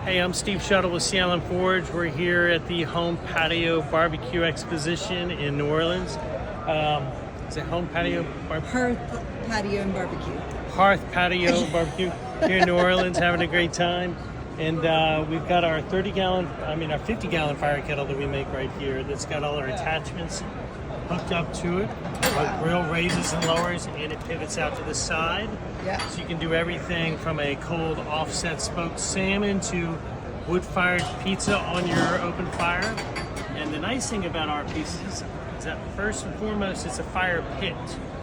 Hey, I'm Steve Schoettle with Seattle Forge. We're here at the Home Patio Barbecue Exposition in New Orleans. Is it Home Patio Barbecue? Hearth Patio and Barbecue. Hearth Patio Barbecue here in New Orleans, having a great time. And we've got our 50-gallon fire kettle that we make right here that's got all our attachments hooked up to it. Our grill raises and lowers, and it pivots out to the side. Yeah. So you can do everything from a cold offset smoked salmon to wood-fired pizza on your open fire. And the nice thing about our pieces is that first and foremost, it's a fire pit.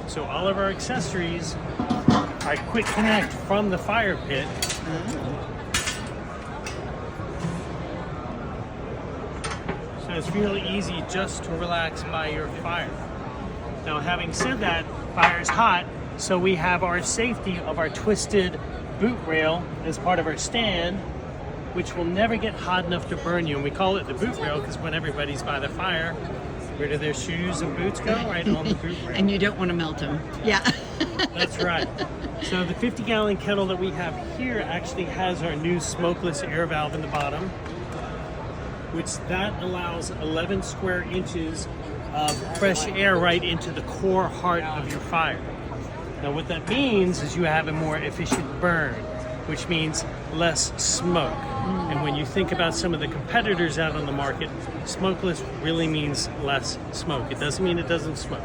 So all of our accessories are quick connect from the fire pit. So it's really easy just to relax by your fire. Now, having said that, fire's hot, so we have our safety of our twisted boot rail as part of our stand, which will never get hot enough to burn you. And we call it the boot rail because when everybody's by the fire, where do their shoes and boots go? Right on the boot rail. And you don't want to melt them. Yeah. That's right. So the 50-gallon kettle that we have here actually has our new smokeless air valve in the bottom, which that allows 11 square inches of fresh air right into the core heart of your fire. Now what that means is you have a more efficient burn, which means less smoke. And when you think about some of the competitors out on the market, smokeless really means less smoke. It doesn't mean it doesn't smoke.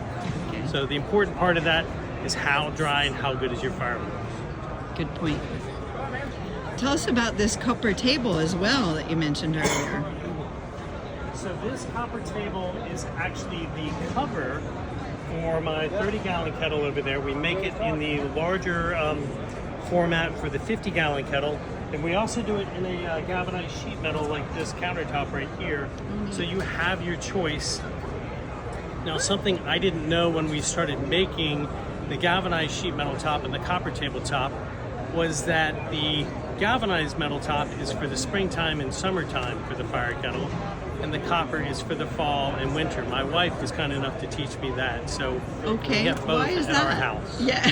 Okay. So the important part of that is how dry and how good is your firewood. Good point. Tell us about this copper table as well that you mentioned earlier. So this copper table is actually the cover for my 30-gallon kettle over there. We make it in the larger format for the 50-gallon kettle, and we also do it in a galvanized sheet metal like this countertop right here. So you have your choice. Now, something I didn't know when we started making the galvanized sheet metal top and the copper tabletop was that the galvanized metal top is for the springtime and summertime for the fire kettle, and the copper is for the fall and winter. My wife was kind enough to teach me that, so we get both Why is at that? our house. Yeah.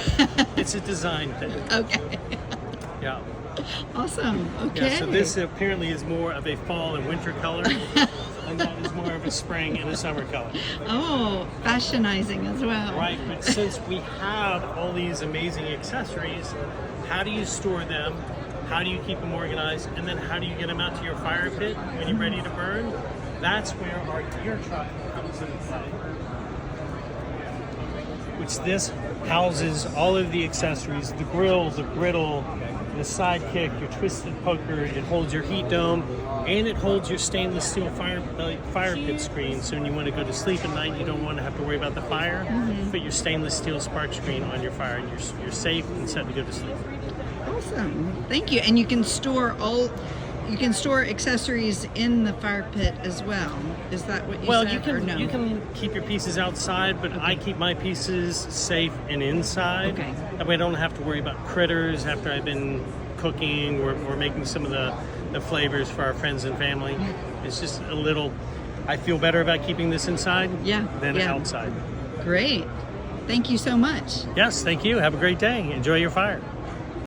It's a design thing. Okay. Yeah. Awesome. Okay. Yeah, so this apparently is more of a fall and winter color, and that is more of a spring and a summer color. Oh, fashionizing as well. Right, but since we have all these amazing accessories, how do you store them? How do you keep them organized? And then how do you get them out to your fire pit when you're ready to burn? That's where our gear truck comes into play. Which this houses all of the accessories, the grill, the griddle, the sidekick, your twisted poker. It holds your heat dome, and it holds your stainless steel fire pit screen. So when you want to go to sleep at night, you don't want to have to worry about the fire. Put your stainless steel spark screen on your fire, and you're safe and set to go to sleep. Awesome. Thank you. And you can store accessories in the fire pit as well. Is that what you said? Well, you can keep your pieces outside, but I keep my pieces safe and inside. Okay. That way I don't have to worry about critters after I've been cooking or making some of the flavors for our friends and family. It's just a little, I feel better about keeping this inside than outside. Great. Thank you so much. Yes, thank you. Have a great day. Enjoy your fire.